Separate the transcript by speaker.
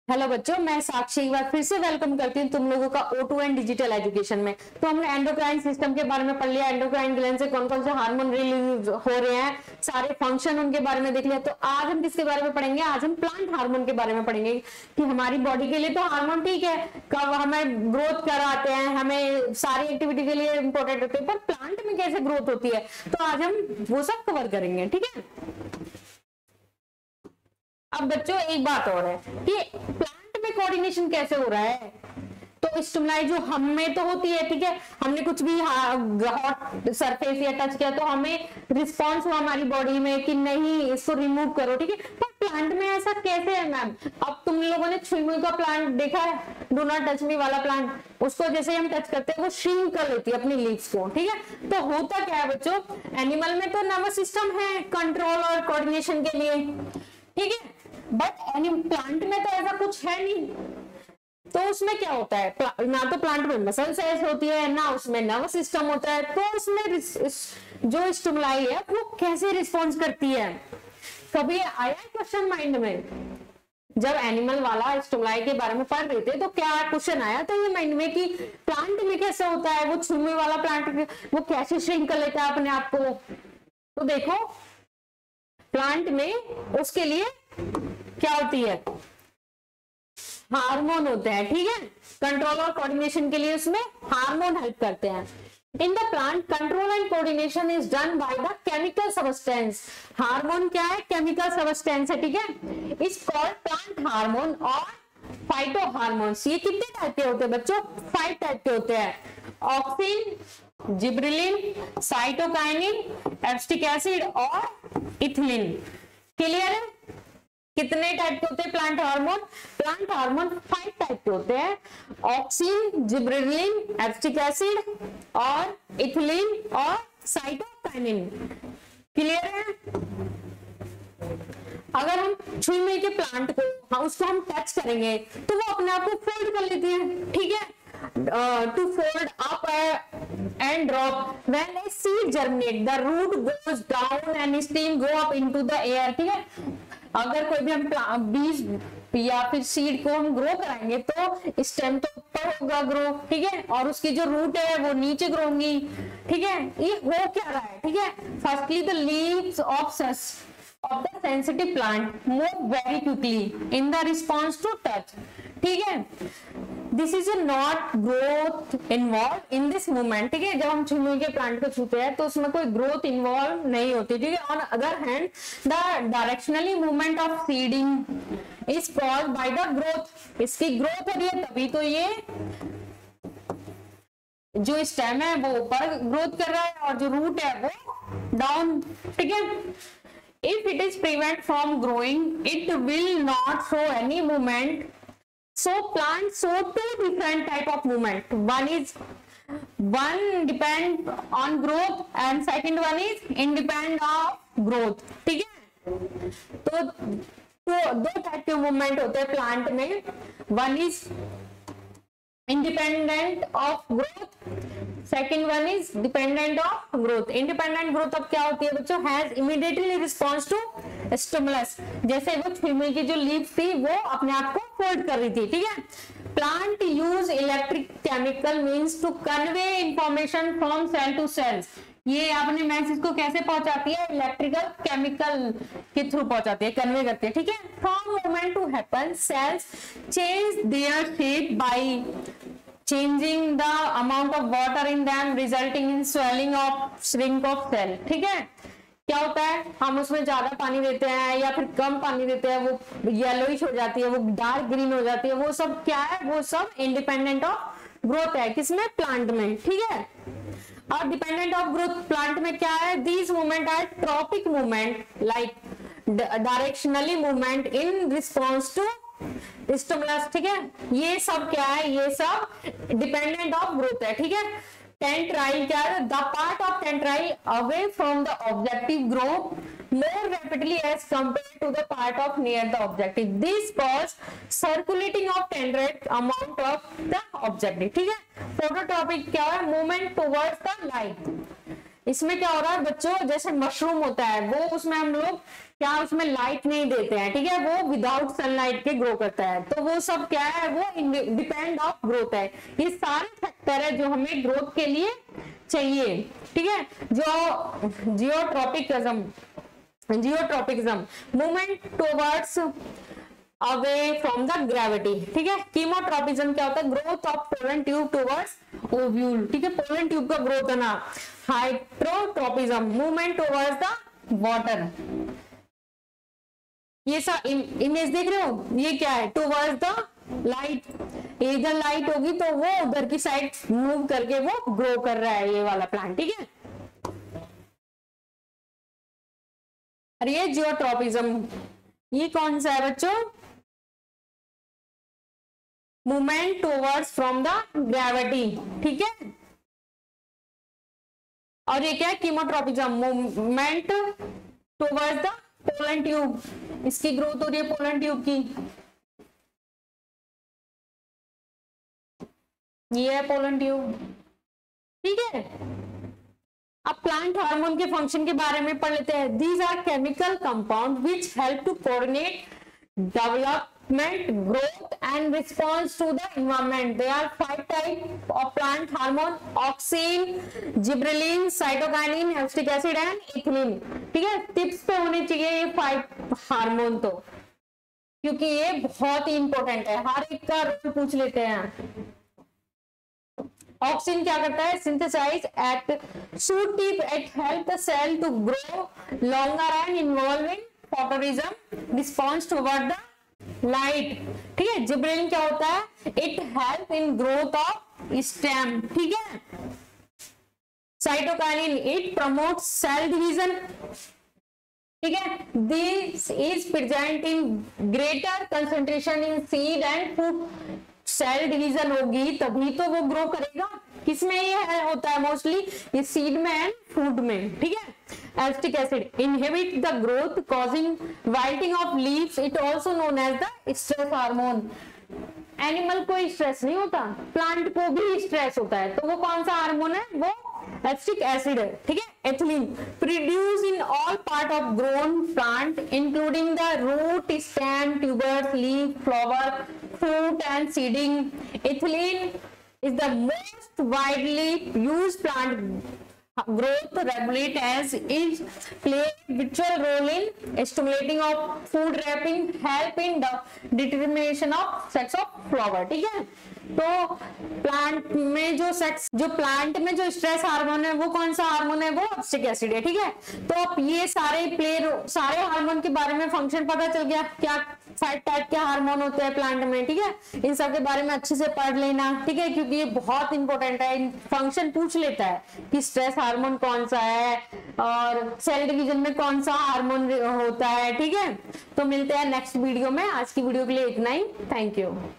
Speaker 1: Hello बच्चों, मैं साक्षी एक बार फिर से वेलकम करती हूँ तुम लोगों का O2 एंड डिजिटल एजुकेशन में। तो हमने एंडोक्राइन सिस्टम के बारे में पढ़ लिया, एंडोक्राइन ग्लैंड से कौन कौन से हार्मोन रिलीज हो रहे हैं, सारे फंक्शन उनके बारे में देख लिया। तो आज हम किसके बारे में पढ़ेंगे? आज हम प्लांट हार्मोन के बारे में पढ़ेंगे कि हमारी बॉडी के लिए तो हार्मोन ठीक है, कब हमें ग्रोथ कराते हैं, हमें सारी एक्टिविटी के लिए इंपॉर्टेंट होते हैं, पर प्लांट में कैसे ग्रोथ होती है तो आज हम वो सब कवर करेंगे। ठीक है, अब बच्चों एक बात और है कि प्लांट में कोऑर्डिनेशन कैसे हो रहा है। तो स्टिमुलाई जो हम में तो होती है, ठीक है, हमने कुछ भी हॉट सरफेस या टच किया तो हमें रिस्पांस हुआ हमारी बॉडी में कि नहीं इसको रिमूव करो, ठीक है। पर प्लांट में ऐसा कैसे है मैम? अब तुम लोगों ने छुई का प्लांट देखा है, डू नॉट टच मी वाला प्लांट, उसको जैसे हम टच करते हैं वो श्रिंक कर लेती है अपनी लीव्स को, ठीक है। तो होता क्या है बच्चों, एनिमल में तो नर्वस सिस्टम है कंट्रोल और कोऑर्डिनेशन के लिए, ठीक है, बट प्लांट में तो ऐसा कुछ है नहीं। तो उसमें क्या होता है, ना तो प्लांट में मसल सेल्स होती है, ना उसमें नर्वस सिस्टम होता है। तो उसमें जो स्टिमुलाई है वो कैसे रिस्पॉन्स करती है? कभी आया क्वेश्चन माइंड में? जब एनिमल वाला स्टिमुलाई के बारे में पढ़ रहे थे तो क्या क्वेश्चन आया था ये माइंड में कि प्लांट में कैसे होता है, वो छुई वाला प्लांट वो कैसे श्रिंक कर लेता है अपने आप को? तो देखो, प्लांट में उसके लिए क्या होती है, हार्मोन होते हैं, ठीक है। कंट्रोल और कोऑर्डिनेशन के लिए उसमें हार्मोन हेल्प करते हैं। In the plant control and coordination is done by the chemical substance. Hormone क्या है? केमिकल सबस्टेंस है, ठीक है। इज कॉल्ड प्लांट हार्मोन और फाइटो हार्मोन्स। ये कितने टाइप के होते हैं बच्चों? 5 टाइप के होते हैं। Auxin, gibberellin, cytokinin, abscisic acid और इथिलीन। क्लियर है? कितने टाइप के होते हैं plant hormone? Plant hormone 5 type के होते हैं। ऑक्सिन, जिब्रेलिन, एब्सिटिक एसिड और इथिलीन और साइटोकाइनिन। क्लियर है? अगर हम छुई के प्लांट को उसको हम टच करेंगे तो वो अपने आप को फोल्ड कर लेती है, ठीक है। To fold up and drop when a seed germinate, the root goes down and stem go up into the air, ठीक है। अगर कोई भी हम बीज या फिर सीड को हम ग्रो कराएंगे तो स्टेम तो ऊपर होगा ग्रो, ठीक है, और उसकी जो रूट है वो नीचे ग्रो होंगी, ठीक है। ये हो क्या रहा है, ठीक है। Firstly the leaves of of the sensitive plant move very quickly in the response to touch, ठीक है। This is not growth involved in this movement, ठीक है। जब हम छुई के प्लांट को छूते हैं तो उसमें कोई ग्रोथ इन्वॉल्व नहीं होती, ठीक है। On other hand the directionally movement of seeding is called by the growth. इसकी ग्रोथ हो रही है तभी तो ये जो स्टेम है वो ऊपर ग्रोथ कर रहा है और जो रूट है वो डाउन, ठीक है। If it is prevent from growing, it will not show any movement. So plants show 2 different type of movement. One depend on growth and second one is independent of growth, ठीक है। तो दो type के movement होते हैं plant में। One is independent of growth, second one is dependent of growth. Independent growth अब क्या होती है बच्चों? Has immediately response to stimulus. जैसे वो छुई की जो लीफ थी वो अपने आप को फोल्ड कर रही थी, ठीक है। Plant use electric chemical means to convey information from cell to cells. ये अपने मैसेज को कैसे पहुंचाती है? इलेक्ट्रिकल केमिकल के थ्रू पहुंचाती है, कन्वे करती है, ठीक है। From movement to happen cells change their shape by changing the amount of water in them resulting in swelling of shrink of cell, ठीक है। क्या होता है, हम उसमें ज्यादा पानी देते हैं या फिर कम पानी देते हैं, वो येलोइश हो जाती है, वो डार्क ग्रीन हो जाती है, वो सब क्या है? वो सब इंडिपेंडेंट ऑफ ग्रोथ है। किसमें? प्लांट में, ठीक है। और डिपेंडेंट ऑफ ग्रोथ प्लांट में क्या है? These movement are tropic movement like directionally movement in response to stimulus, ठीक है। ये सब क्या है? ये सब डिपेंडेंट ऑफ ग्रोथ है, ठीक है। टेंट्राइल क्या है? The part of tendril away from the objective grow more rapidly as compared to the part of near the objective. This cause circulating of tendrils amount of the objective, ठीक है। Phototropic क्या है? Movement towards the light. इसमें क्या हो रहा है बच्चों, जैसे मशरूम होता है वो, उसमें हम लोग क्या उसमें लाइट नहीं देते हैं, ठीक है, वो विदाउट सनलाइट के ग्रो करता है, तो वो सब क्या है, वो डिपेंड ऑफ ग्रोथ है। ये सारे फैक्टर है जो हमें ग्रोथ के लिए चाहिए, ठीक है। जो geotropism movement towards away from the gravity, ठीक है। कीमोट्रॉपिज्म क्या होता है, growth of pollen tube towards ovule, ठीक है, पोलन ट्यूब का ग्रोथ है ना। Hydrotropism movement towards the water. ये सा इमेज देख रहे हो, ये क्या है, टुवर्ड्स द लाइट, इधर लाइट होगी तो वो उधर की साइड मूव करके वो ग्रो कर रहा है, ये वाला प्लांट, ठीक है। और ये जियोट्रॉपिज्म, ये कौन सा है बच्चों, movement towards from the gravity, ठीक है। और ये क्या है, chemotropism movement towards the pollen tube, इसकी ग्रोथ हो रही है पोलन ट्यूब की, ये है पोलन ट्यूब, ठीक है। अब प्लांट हार्मोन के फंक्शन के बारे में पढ़ लेते हैं। These are chemical compound which help to coordinate development, growth and response to the environment. They are 5 type of plant hormone, auxin, gibberellin, cytokinin, abscisic acid and ethylene, ठीक है। Tips पे होने चाहिए ये 5 हार्मोन, तो क्योंकि ये बहुत ही इंपॉर्टेंट है, हर एक का रोल पूछ लेते हैं। ऑक्सिन क्या करता है, synthesise at shoot tip at help the cell to grow longer and involve in phototropism response toward the light, ठीक है। जिब्रेलिन क्या होता है, it help in growth of stem, ठीक है। Cytokinin, it promotes cell division, ठीक है। This is present in greater concentration in seed and food. Cell division होगी तभी तो वो ग्रो करेगा, किसमें ये होता है मोस्टली, ये सीड में एंड फूड में, ठीक है। Abscisic acid inhibit the growth causing wilting of leaves, it also known as the stress hormone. Animal को स्ट्रेस नहीं होता, प्लांट को भी स्ट्रेस होता है, तो वो कौन सा हार्मोन है, वो एब्सिटिक एसिड है, ठीक है। Ethylene produce in all part of grown plant including the root, stem, tubers, leaf, flower, fruit and seeding. Ethylene is the most widely used plant growth regulate as is play vital role in stimulating of food wrapping, help in the determination of sex of flower, ठीक है। तो plant में जो sex, जो plant में जो stress hormone है वो कौन सा हार्मोन है, वो एब्सिटिक एसिड है, ठीक है। तो अब ये सारे हार्मोन के बारे में फंक्शन पता चल गया, क्या 5 टाइप के हार्मोन होते हैं प्लांट में, ठीक है। इन सब के बारे में अच्छे से पढ़ लेना, ठीक है, क्योंकि ये बहुत इंपॉर्टेंट है, फंक्शन पूछ लेता है कि स्ट्रेस हार्मोन कौन सा है और सेल डिवीजन में कौन सा हार्मोन होता है, ठीक है। तो मिलते हैं नेक्स्ट वीडियो में, आज की वीडियो के लिए इतना ही, थैंक यू।